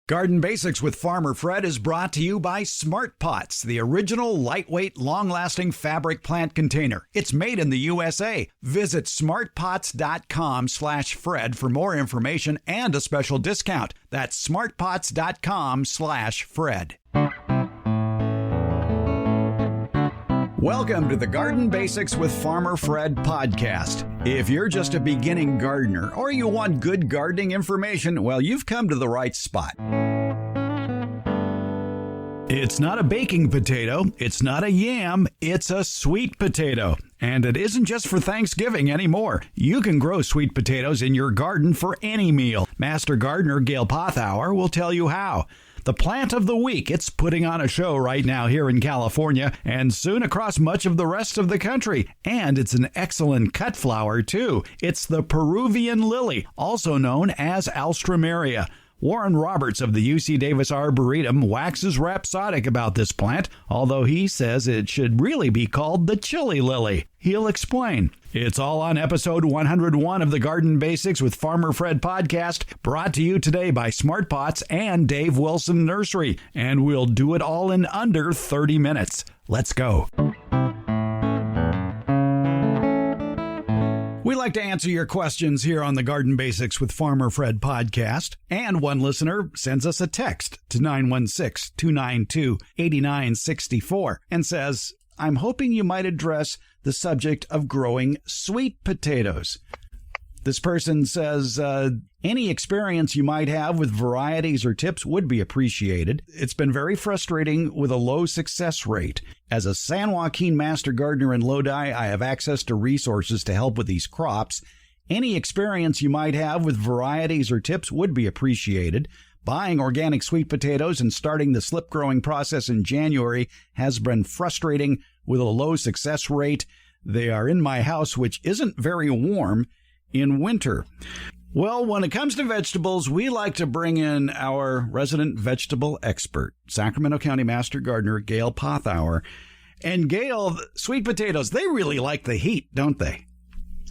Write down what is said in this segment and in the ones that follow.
Garden Basics with Farmer Fred is brought to you by Smart Pots, the original lightweight, long-lasting fabric plant container. It's made in the USA. Visit smartpots.com/Fred for more information and a special discount. That's smartpots.com/Fred. Welcome to the Garden Basics with Farmer Fred podcast. If you're just a beginning gardener or you want good gardening information, well, you've come to the right spot. It's not a baking potato, it's not a yam, it's a sweet potato. And it isn't just for Thanksgiving anymore. You can grow sweet potatoes in your garden for any meal. Master Gardener Gail Pothour will tell you how. The plant of the week, it's putting on a show right now here in California and soon across much of the rest of the country. And it's an excellent cut flower, too. It's the Peruvian Lily, also known as Alstroemeria. Warren Roberts of the UC Davis Arboretum waxes rhapsodic about this plant, although he says it should really be called the Chile Lily. He'll explain. It's all on episode 101 of the Garden Basics with Farmer Fred podcast, brought to you today by Smart Pots and Dave Wilson Nursery. And we'll do it all in under 30 minutes. Let's go. We like to answer your questions here on the Garden Basics with Farmer Fred podcast. And one listener sends us a text to 916-292-8964 and says, I'm hoping you might address the subject of growing sweet potatoes. This person says, any experience you might have with varieties or tips would be appreciated. It's been very frustrating with a low success rate. As a San Joaquin master gardener in Lodi, I have access to resources to help with these crops. Any experience you might have with varieties or tips would be appreciated. Buying organic sweet potatoes and starting the slip growing process in January has been frustrating with a low success rate. They are in my house, which isn't very warm in winter. Well, when it comes to vegetables, we like to bring in our resident vegetable expert, Sacramento County Master Gardener Gail Pothour. And Gail, sweet potatoes, they really like the heat, don't they?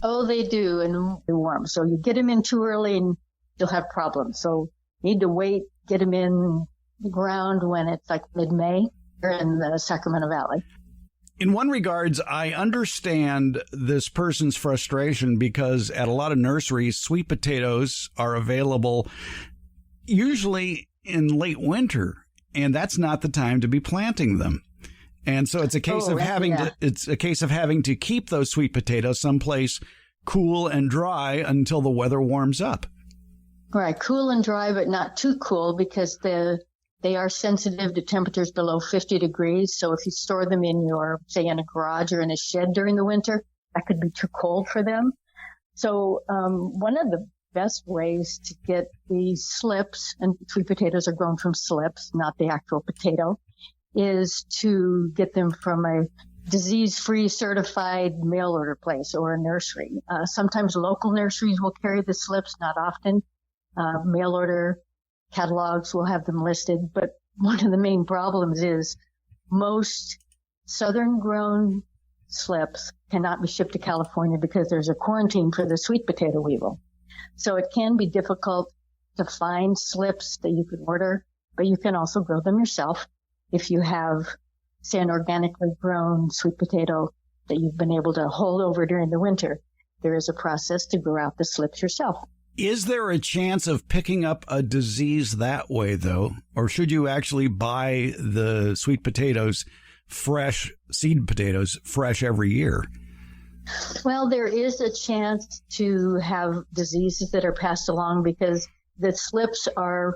Oh, they do, and they're warm. So you get them in too early and you'll have problems. So you need to wait, get them in the ground when it's like mid-May here in the Sacramento Valley. In one regards, I understand this person's frustration because at a lot of nurseries, sweet potatoes are available usually in late winter, and that's not the time to be planting them. And so it's a case of having to keep those sweet potatoes someplace cool and dry until the weather warms up. Right, cool and dry, but not too cool because they are sensitive to temperatures below 50 degrees. So if you store them in say in a garage or in a shed during the winter, that could be too cold for them. So one of the best ways to get these slips, and sweet potatoes are grown from slips, not the actual potato, is to get them from a disease-free certified mail order place or a nursery. Sometimes local nurseries will carry the slips, not often. Mail order catalogs will have them listed, but one of the main problems is most southern grown slips cannot be shipped to California because there's a quarantine for the sweet potato weevil. So it can be difficult to find slips that you can order, but you can also grow them yourself if you have, say, an organically grown sweet potato that you've been able to hold over during the winter. There is a process to grow out the slips yourself. Is there a chance of picking up a disease that way, though? Or should you actually buy the sweet potatoes fresh, seed potatoes fresh every year? Well, there is a chance to have diseases that are passed along because the slips are,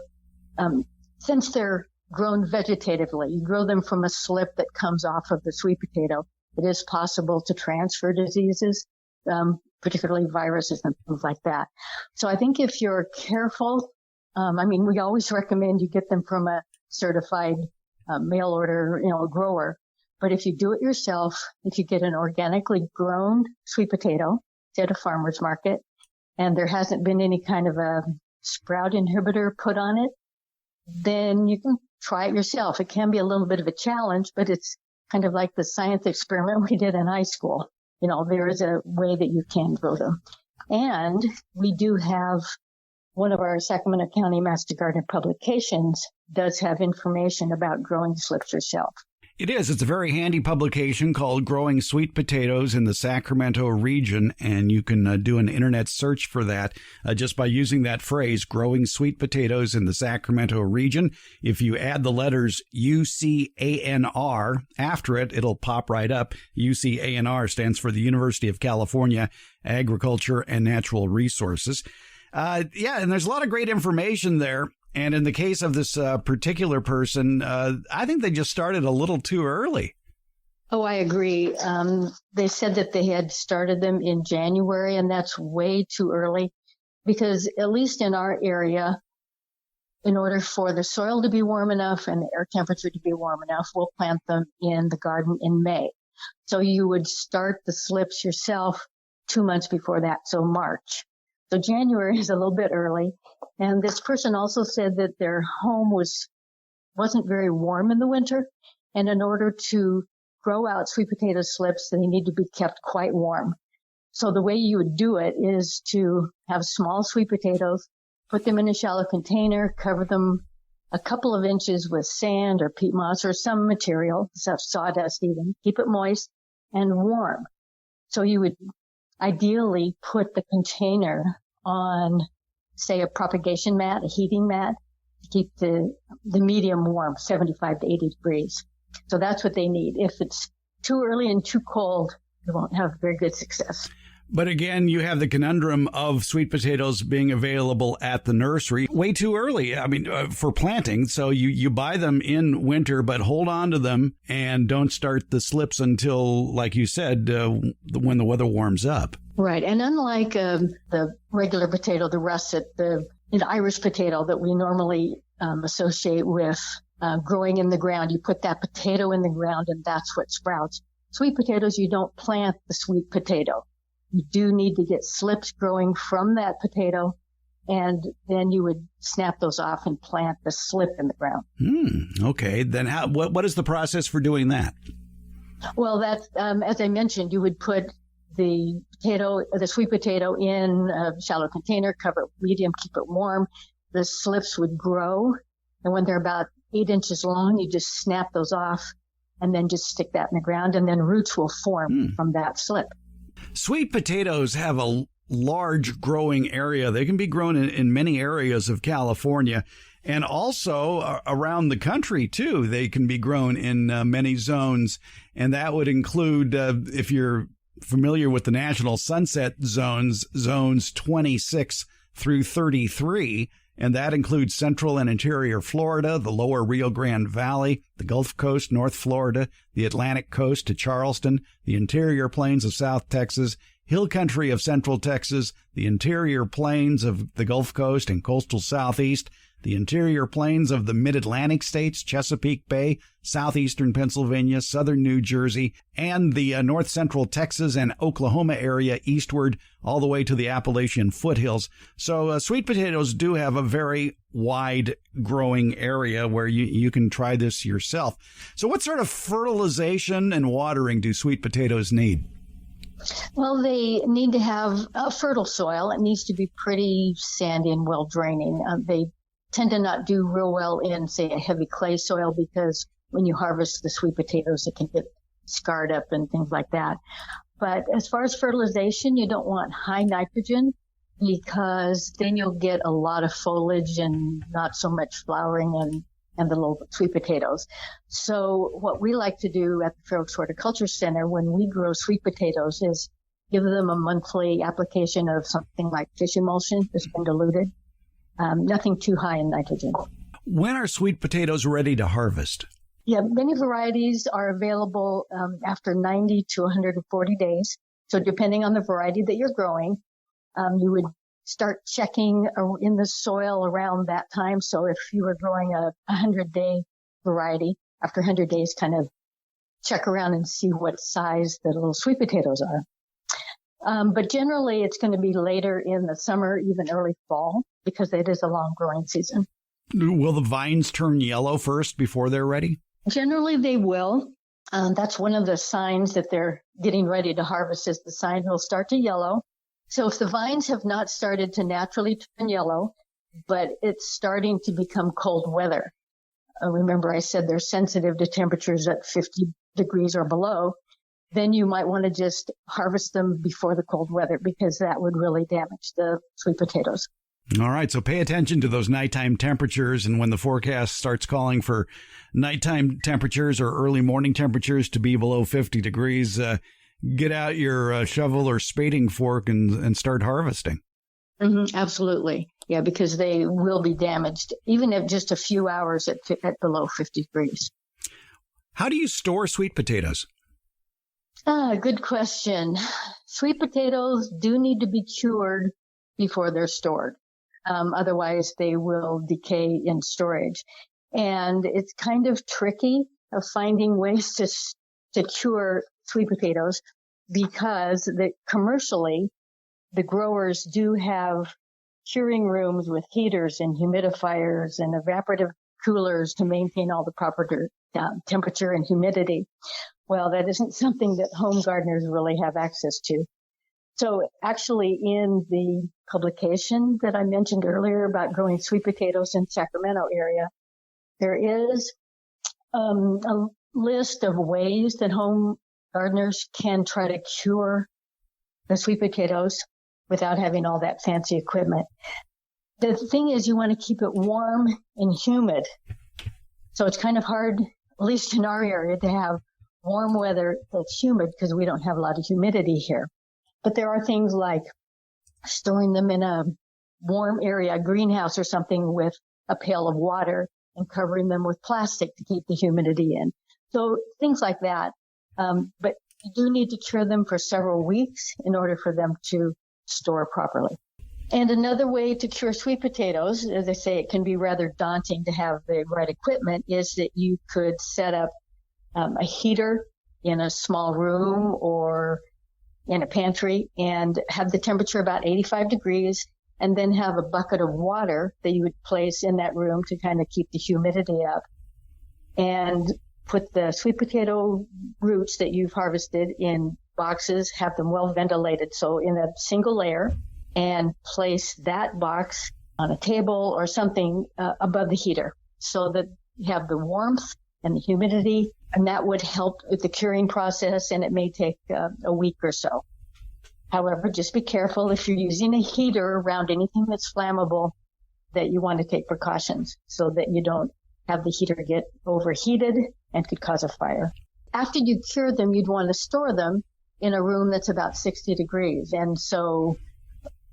since they're grown vegetatively, you grow them from a slip that comes off of the sweet potato, it is possible to transfer diseases, particularly viruses and things like that. So I think if you're careful, we always recommend you get them from a certified mail order, grower. But if you do it yourself, if you get an organically grown sweet potato at a farmer's market, and there hasn't been any kind of a sprout inhibitor put on it, then you can try it yourself. It can be a little bit of a challenge, but it's kind of like the science experiment we did in high school. There is a way that you can grow them. And we do have one of our Sacramento County Master Gardener publications does have information about growing slips yourself. It is. It's a very handy publication called Growing Sweet Potatoes in the Sacramento Region, and you can do an internet search for that just by using that phrase, Growing Sweet Potatoes in the Sacramento Region. If you add the letters UCANR after it, it'll pop right up. UCANR stands for the University of California Agriculture and Natural Resources. And there's a lot of great information there. And in the case of this particular person, I think they just started a little too early. Oh, I agree. They said that they had started them in January, and that's way too early because at least in our area, in order for the soil to be warm enough and the air temperature to be warm enough, we'll plant them in the garden in May. So you would start the slips yourself 2 months before that, so March. So January is a little bit early. And this person also said that their home wasn't very warm in the winter. And in order to grow out sweet potato slips, they need to be kept quite warm. So the way you would do it is to have small sweet potatoes, put them in a shallow container, cover them a couple of inches with sand or peat moss or some material, sawdust even, keep it moist and warm. So you would ideally put the container on, say, a propagation mat, a heating mat, to keep the medium warm, 75 to 80 degrees. So that's what they need. If it's too early and too cold, you won't have very good success. But again, you have the conundrum of sweet potatoes being available at the nursery way too early. I mean, for planting. So you buy them in winter, but hold on to them and don't start the slips until, like you said, when the weather warms up. Right. And unlike the regular potato, the russet, the Irish potato that we normally associate with growing in the ground, you put that potato in the ground and that's what sprouts. Sweet potatoes, you don't plant the sweet potato. You do need to get slips growing from that potato, and then you would snap those off and plant the slip in the ground. Okay. Then what is the process for doing that? Well, that's, as I mentioned, you would put the sweet potato in a shallow container, cover it with medium, keep it warm. The slips would grow, and when they're about 8 inches long, you just snap those off and then just stick that in the ground, and then roots will form from that slip. Sweet potatoes have a large growing area. They can be grown in many areas of California and also around the country, too. They can be grown in many zones, and that would include, if you're familiar with the National Sunset Zones, zones 26 through 33, and that includes central and interior Florida, the lower Rio Grande Valley, the Gulf Coast, North Florida, the Atlantic Coast to Charleston, the interior plains of South Texas, hill country of Central Texas, the interior plains of the Gulf Coast and coastal Southeast, the interior plains of the mid-Atlantic states, Chesapeake Bay, southeastern Pennsylvania, southern New Jersey, and the north-central Texas and Oklahoma area eastward, all the way to the Appalachian foothills. So sweet potatoes do have a very wide growing area where you can try this yourself. So what sort of fertilization and watering do sweet potatoes need? Well, they need to have a fertile soil. It needs to be pretty sandy and well draining. They tend to not do real well in, say, a heavy clay soil because when you harvest the sweet potatoes, it can get scarred up and things like that. But as far as fertilization, you don't want high nitrogen because then you'll get a lot of foliage and not so much flowering and the little sweet potatoes. So what we like to do at the Fair Oaks Horticulture Center when we grow sweet potatoes is give them a monthly application of something like fish emulsion that's been diluted. Nothing too high in nitrogen. When are sweet potatoes ready to harvest? Yeah, many varieties are available after 90 to 140 days. So depending on the variety that you're growing, you would start checking in the soil around that time. So if you were growing a 100-day variety, after 100 days, kind of check around and see what size the little sweet potatoes are. But generally, it's going to be later in the summer, even early fall, because it is a long growing season. Will the vines turn yellow first before they're ready? Generally, they will. That's one of the signs that they're getting ready to harvest is the sign will start to yellow. So if the vines have not started to naturally turn yellow, but it's starting to become cold weather. Remember I said they're sensitive to temperatures at 50 degrees or below. Then you might want to just harvest them before the cold weather, because that would really damage the sweet potatoes. All right, so pay attention to those nighttime temperatures, and when the forecast starts calling for nighttime temperatures or early morning temperatures to be below 50 degrees, get out your shovel or spading fork and start harvesting. Mm-hmm, absolutely. Yeah, because they will be damaged, even if just a few hours at below 50 degrees. How do you store sweet potatoes? Good question. Sweet potatoes do need to be cured before they're stored. Otherwise, they will decay in storage. And it's kind of tricky of finding ways to cure sweet potatoes, because commercially, the growers do have curing rooms with heaters and humidifiers and evaporative coolers to maintain all the proper temperature and humidity. Well, that isn't something that home gardeners really have access to. So actually, in the publication that I mentioned earlier about growing sweet potatoes in Sacramento area, there is a list of ways that home gardeners can try to cure the sweet potatoes without having all that fancy equipment. The thing is, you want to keep it warm and humid. So it's kind of hard, at least in our area, to have warm weather that's humid, because we don't have a lot of humidity here. But there are things like storing them in a warm area, a greenhouse or something, with a pail of water and covering them with plastic to keep the humidity in. So things like that. But you do need to cure them for several weeks in order for them to store properly. And another way to cure sweet potatoes, as I say, it can be rather daunting to have the right equipment, is that you could set up a heater in a small room or in a pantry and have the temperature about 85 degrees, and then have a bucket of water that you would place in that room to kind of keep the humidity up, and put the sweet potato roots that you've harvested in boxes, have them well ventilated, so in a single layer, and place that box on a table or something above the heater, so that you have the warmth and the humidity, and that would help with the curing process, and it may take a week or so. However, just be careful if you're using a heater around anything that's flammable, that you want to take precautions so that you don't have the heater get overheated and could cause a fire. After you cure them, you'd want to store them in a room that's about 60 degrees. And so,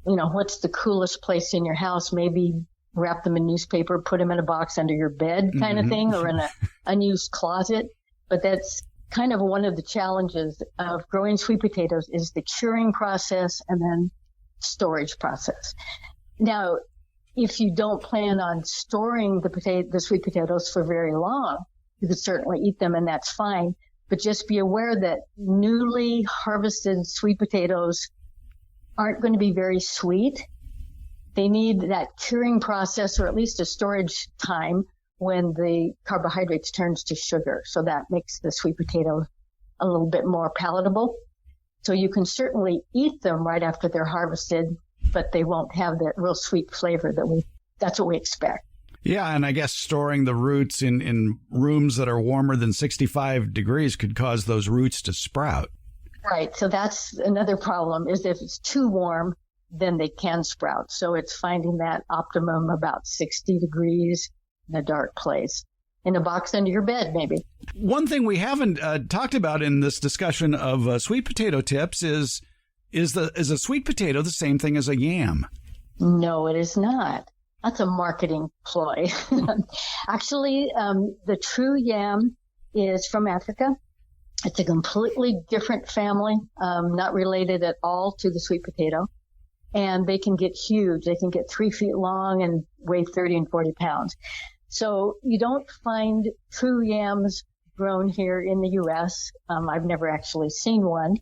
what's the coolest place in your house? Maybe wrap them in newspaper, put them in a box under your bed kind of thing, or in an unused closet. But that's kind of one of the challenges of growing sweet potatoes, is the curing process and then storage process. Now, if you don't plan on storing the sweet potatoes for very long, you could certainly eat them, and that's fine. But just be aware that newly harvested sweet potatoes aren't going to be very sweet. They need that curing process, or at least a storage time, when the carbohydrates turns to sugar. So that makes the sweet potato a little bit more palatable. So you can certainly eat them right after they're harvested, but they won't have that real sweet flavor that's what we expect. Yeah, and I guess storing the roots in rooms that are warmer than 65 degrees could cause those roots to sprout. Right. So that's another problem, is if it's too warm, then they can sprout. So it's finding that optimum about 60 degrees in a dark place, in a box under your bed, maybe. One thing we haven't talked about in this discussion of sweet potato tips is a sweet potato the same thing as a yam? No, it is not. That's a marketing ploy. Actually, the true yam is from Africa. It's a completely different family, not related at all to the sweet potato. And they can get huge. They can get 3 feet long and weigh 30 and 40 pounds. So you don't find true yams grown here in the U.S. I've never actually seen one.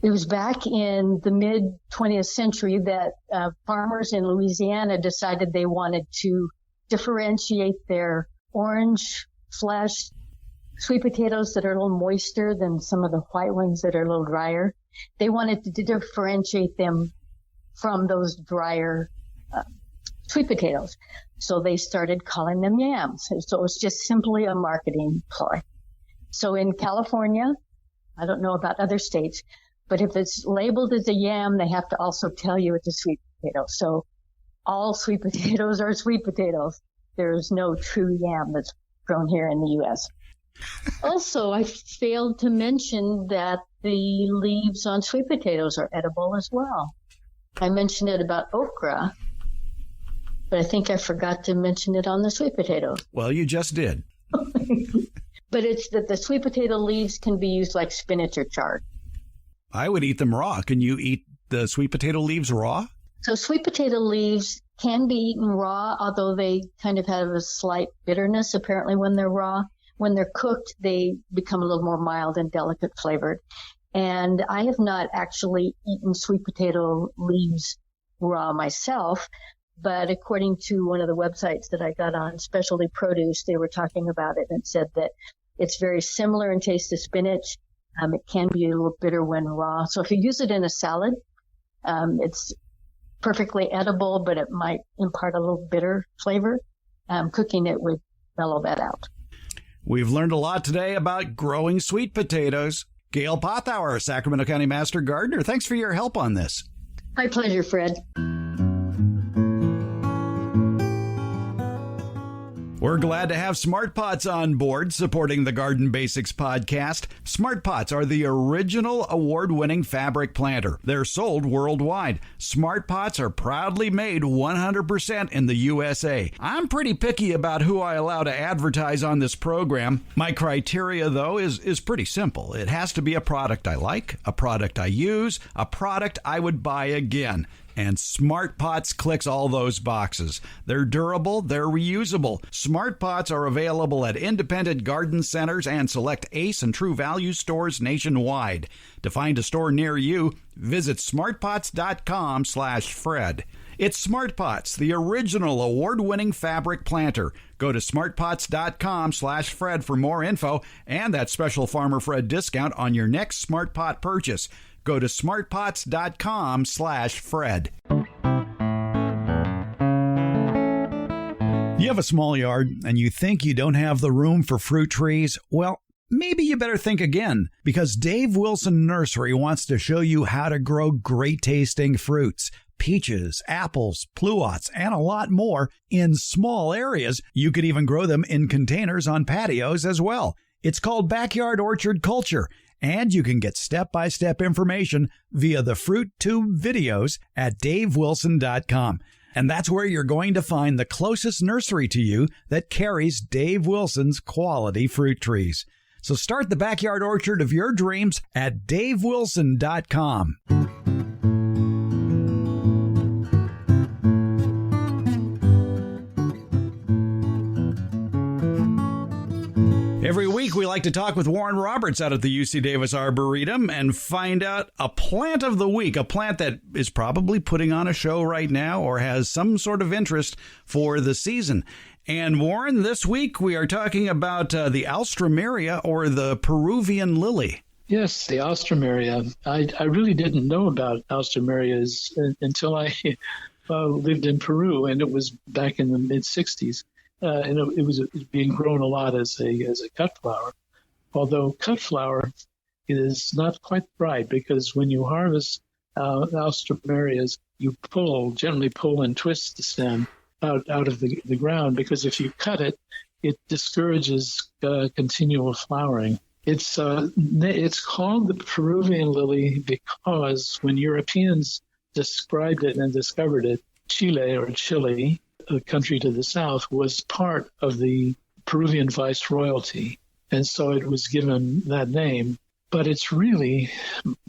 It was back in the mid-20th century that farmers in Louisiana decided they wanted to differentiate their orange-fleshed sweet potatoes that are a little moister than some of the white ones that are a little drier. They wanted to differentiate them from those drier sweet potatoes. So they started calling them yams. So it was just simply a marketing ploy. So in California, I don't know about other states, but if it's labeled as a yam, they have to also tell you it's a sweet potato. So all sweet potatoes are sweet potatoes. There's no true yam that's grown here in the U.S. Also, I failed to mention that the leaves on sweet potatoes are edible as well. I mentioned it about okra, but I think I forgot to mention it on the sweet potatoes. Well, you just did. But it's that the sweet potato leaves can be used like spinach or chard. I would eat them raw. Can you eat the sweet potato leaves raw? So sweet potato leaves can be eaten raw, although they kind of have a slight bitterness apparently when they're raw. When they're cooked, they become a little more mild and delicate flavored. And I have not actually eaten sweet potato leaves raw myself, but according to one of the websites that I got on, Specialty Produce, they were talking about it and said that it's very similar in taste to spinach. It can be a little bitter when raw. So if you use it in a salad, it's perfectly edible, but it might impart a little bitter flavor. Cooking it would mellow that out. We've learned a lot today about growing sweet potatoes. Gail Pothour, Sacramento County Master Gardener, thanks for your help on this. My pleasure, Fred. We're glad to have Smart Pots on board supporting the Garden Basics podcast. Smart Pots are the original award-winning fabric planter. They're sold worldwide. Smart Pots are proudly made 100% in the USA. I'm pretty picky about who I allow to advertise on this program. My criteria, though, is pretty simple. It has to be a product I like, a product I use, a product I would buy again. And Smart Pots clicks all those boxes. They're durable, they're reusable. Smart Pots are available at independent garden centers and select Ace and True Value stores nationwide. To find a store near you, visit smartpots.com/Fred. It's Smart Pots, the original award-winning fabric planter. Go to smartpots.com/Fred for more info and that special Farmer Fred discount on your next Smart Pot purchase. Go to smartpots.com/Fred. You have a small yard and you think you don't have the room for fruit trees? Well, maybe you better think again, because Dave Wilson Nursery wants to show you how to grow great tasting fruits. Peaches, apples, pluots, and a lot more in small areas. You could even grow them in containers on patios as well. It's called Backyard Orchard Culture. And you can get step-by-step information via the Fruit Tube videos at davewilson.com. And that's where you're going to find the closest nursery to you that carries Dave Wilson's quality fruit trees. So start the backyard orchard of your dreams at davewilson.com. Every week, we like to talk with Warren Roberts out at the UC Davis Arboretum and find out a plant of the week, a plant that is probably putting on a show right now or has some sort of interest for the season. And Warren, this week we are talking about the Alstroemeria, or the Peruvian Lily. Yes, the Alstroemeria. I really didn't know about Alstroemerias until I lived in Peru, and it was back in the mid-'60s. And it was being grown a lot as a cut flower, although cut flower is not quite right, because when you harvest Alstroemerias, you generally pull and twist the stem out of the ground, because if you cut it, it discourages continual flowering. It's called the Peruvian lily because when Europeans described it and discovered it, Chile, a country to the south, was part of the Peruvian viceroyalty, and so it was given that name. But it's really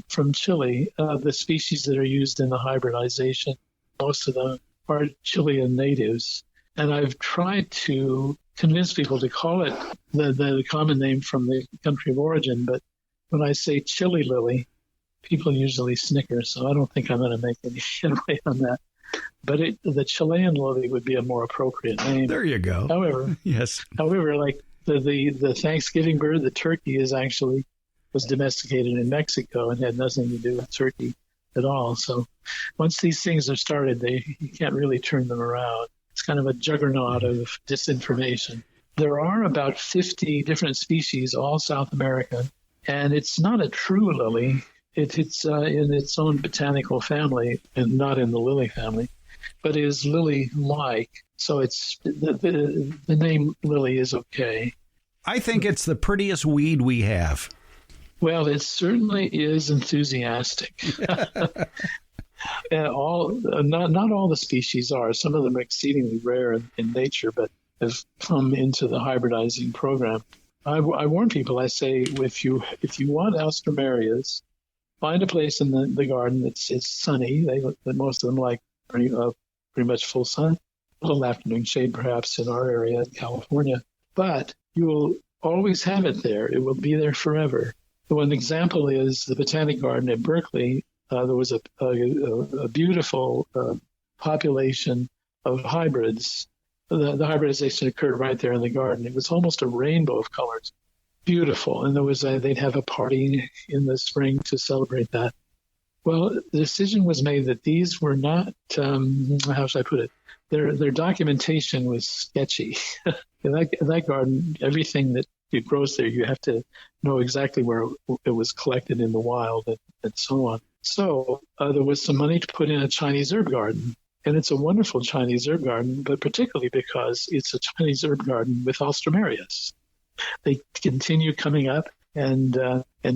from Chile. The species that are used in the hybridization, most of them are Chilean natives. And I've tried to convince people to call it the common name from the country of origin, but when I say Chile Lily, people usually snicker, so I don't think I'm going to make any headway on that. But the Chilean lily would be a more appropriate name. There you go. However, yes. However, like the Thanksgiving bird, the turkey was domesticated in Mexico and had nothing to do with turkey at all. So once these things are started, you can't really turn them around. It's kind of a juggernaut of disinformation. There are about 50 different species, all South American, and it's not a true lily. It's in its own botanical family and not in the lily family, but is lily-like. So it's the name lily is okay. I think it's the prettiest weed we have. Well, it certainly is enthusiastic. Not all the species are. Some of them are exceedingly rare in nature, but have come into the hybridizing program. I warn people. I say, if you want Alstroemerias, find a place in the garden that's sunny. Most of them like pretty much full sun, a little afternoon shade perhaps in our area in California. But you will always have it there. It will be there forever. One example is the Botanic Garden at Berkeley. There was a beautiful population of hybrids. The hybridization occurred right there in the garden. It was almost a rainbow of colors. Beautiful. And they'd have a party in the spring to celebrate that. Well, the decision was made that these were not, how should I put it? Their documentation was sketchy. In that garden, everything that grows there, you have to know exactly where it was collected in the wild and so on. So there was some money to put in a Chinese herb garden. And it's a wonderful Chinese herb garden, but particularly because it's a Chinese herb garden with Alstroemerias. They continue coming up and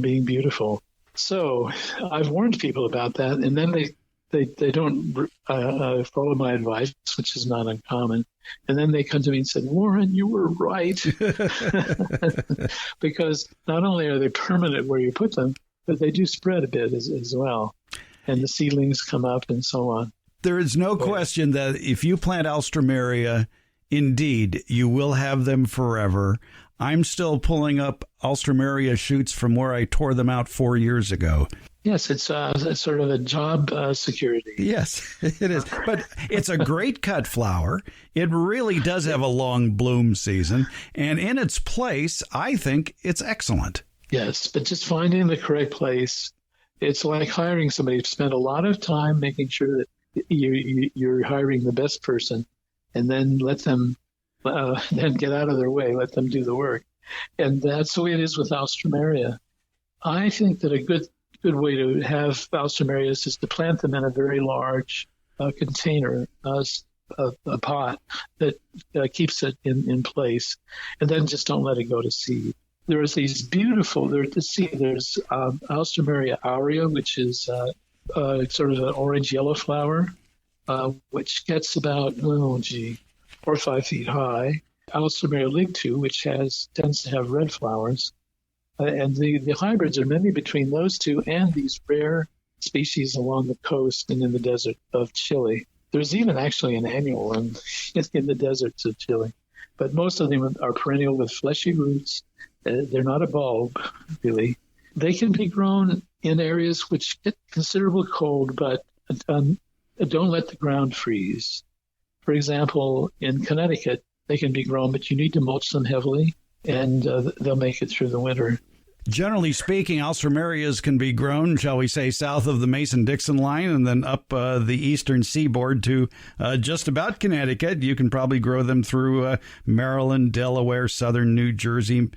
being beautiful. So I've warned people about that, and then they don't follow my advice, which is not uncommon. And then they come to me and say, Warren, you were right. Because not only are they permanent where you put them, but they do spread a bit as well. And the seedlings come up and so on. There is no question that if you plant Alstroemeria, indeed, you will have them forever. I'm still pulling up Alstroemeria shoots from where I tore them out 4 years ago. Yes, it's sort of a job security. Yes, it is. But it's a great cut flower. It really does have a long bloom season. And in its place, I think it's excellent. Yes, but just finding the correct place, it's like hiring somebody to spend a lot of time making sure that you're hiring the best person, and then let them then get out of their way, let them do the work. And that's the way it is with Alstroemeria. I think that a good way to have Alstroemerias is to plant them in a very large container, a pot that keeps it in place, and then just don't let it go to seed. There's these beautiful, there's Alstroemeria aurea, which is sort of an orange-yellow flower, which gets about, 4 or 5 feet high. Alstroemeria ligtu, which tends to have red flowers. And the hybrids are mainly between those two and these rare species along the coast and in the desert of Chile. There's even actually an annual one in the deserts of Chile. But most of them are perennial with fleshy roots. They're not a bulb, really. They can be grown in areas which get considerable cold, but don't let the ground freeze. For example, in Connecticut, they can be grown, but you need to mulch them heavily, and they'll make it through the winter. Generally speaking, Alstroemerias can be grown, shall we say, south of the Mason-Dixon line and then up the eastern seaboard to just about Connecticut. You can probably grow them through Maryland, Delaware, southern New Jersey,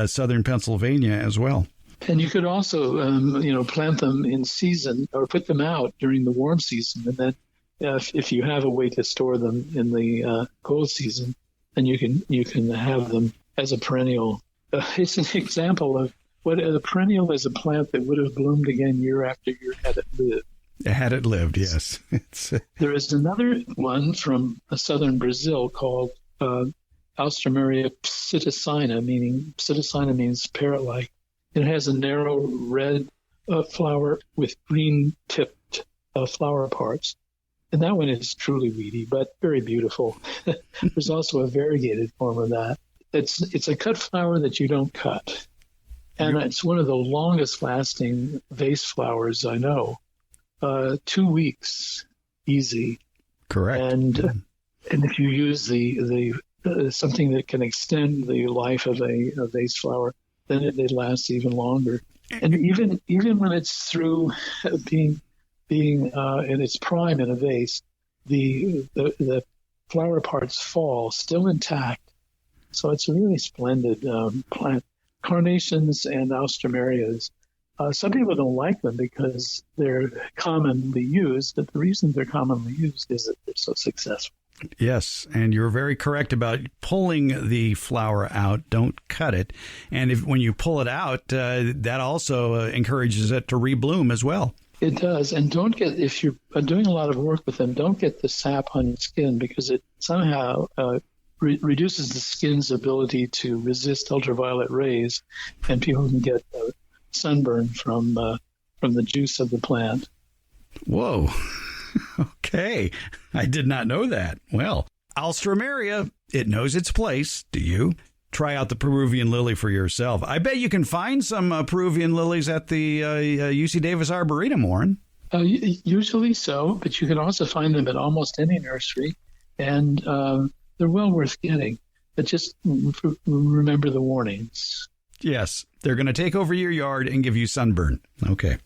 southern Pennsylvania as well. And you could also, plant them in season or put them out during the warm season. And then if you have a way to store them in the cold season, then you can have them as a perennial. It's an example of what a perennial is, a plant that would have bloomed again year after year had it lived. Had it lived, yes. There is another one from southern Brazil called Alstroemeria psittacina, meaning psittacina means parrot-like. It has a narrow red flower with green-tipped flower parts. And that one is truly weedy, but very beautiful. There's also a variegated form of that. It's a cut flower that you don't cut. And it's one of the longest-lasting vase flowers I know. 2 weeks, easy. Correct. And if you use the something that can extend the life of a vase flower, then it lasts even longer. And even when it's through being in its prime in a vase, the flower parts fall, still intact. So it's a really splendid plant. Carnations and Alstroemerias. Some people don't like them because they're commonly used, but the reason they're commonly used is that they're so successful. Yes, and you're very correct about pulling the flower out. Don't cut it. And when you pull it out, that also encourages it to rebloom as well. It does. And if you're doing a lot of work with them, don't get the sap on your skin because it somehow reduces the skin's ability to resist ultraviolet rays, and people can get sunburn from the juice of the plant. Whoa. Okay. I did not know that. Well, Alstroemeria, it knows its place. Do you? Try out the Peruvian lily for yourself. I bet you can find some Peruvian lilies at the UC Davis Arboretum, Warren. Usually so, but you can also find them at almost any nursery, and they're well worth getting. But just remember the warnings. Yes, they're going to take over your yard and give you sunburn. Okay.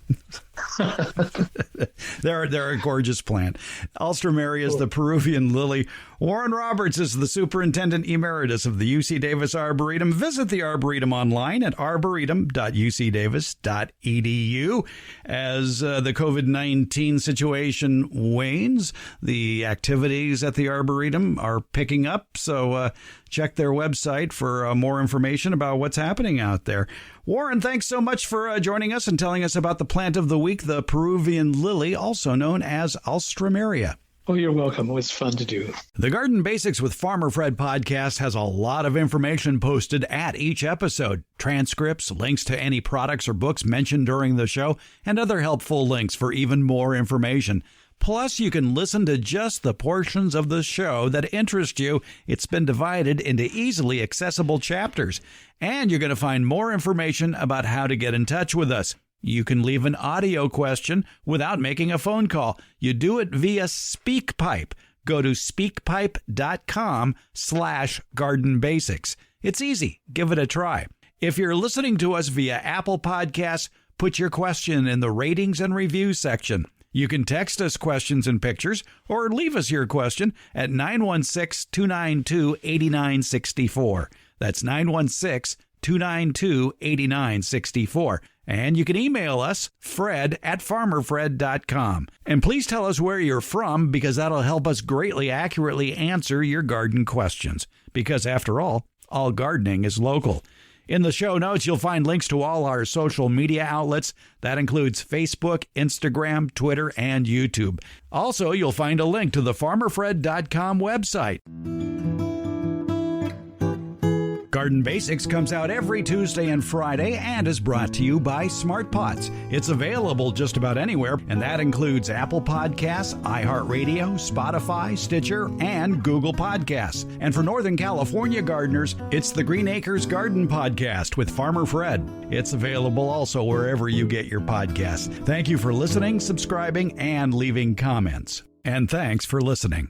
They're a gorgeous plant. Alstroemeria is the Peruvian lily. Warren Roberts is the superintendent emeritus of the UC Davis Arboretum. Visit the Arboretum online at arboretum.ucdavis.edu. As the COVID-19 situation wanes, the activities at the Arboretum are picking up. So check their website for more information about what's happening out there. Warren, thanks so much for joining us and telling us about the plant of the week, the Peruvian lily, also known as Alstroemeria. Oh, you're welcome. It was fun to do. The Garden Basics with Farmer Fred podcast has a lot of information posted at each episode. Transcripts, links to any products or books mentioned during the show, and other helpful links for even more information. Plus, you can listen to just the portions of the show that interest you. It's been divided into easily accessible chapters. And you're going to find more information about how to get in touch with us. You can leave an audio question without making a phone call. You do it via SpeakPipe. Go to speakpipe.com/gardenbasics. It's easy. Give it a try. If you're listening to us via Apple Podcasts, put your question in the ratings and reviews section. You can text us questions and pictures or leave us your question at 916-292-8964. That's 916-292-8964. And you can email us, fred@farmerfred.com. And please tell us where you're from, because that'll help us greatly accurately answer your garden questions. Because after all gardening is local. In the show notes, you'll find links to all our social media outlets. That includes Facebook, Instagram, Twitter, and YouTube. Also, you'll find a link to the farmerfred.com website. Garden Basics comes out every Tuesday and Friday and is brought to you by Smart Pots. It's available just about anywhere, and that includes Apple Podcasts, iHeartRadio, Spotify, Stitcher, and Google Podcasts. And for Northern California gardeners, it's the Green Acres Garden Podcast with Farmer Fred. It's available also wherever you get your podcasts. Thank you for listening, subscribing, and leaving comments. And thanks for listening.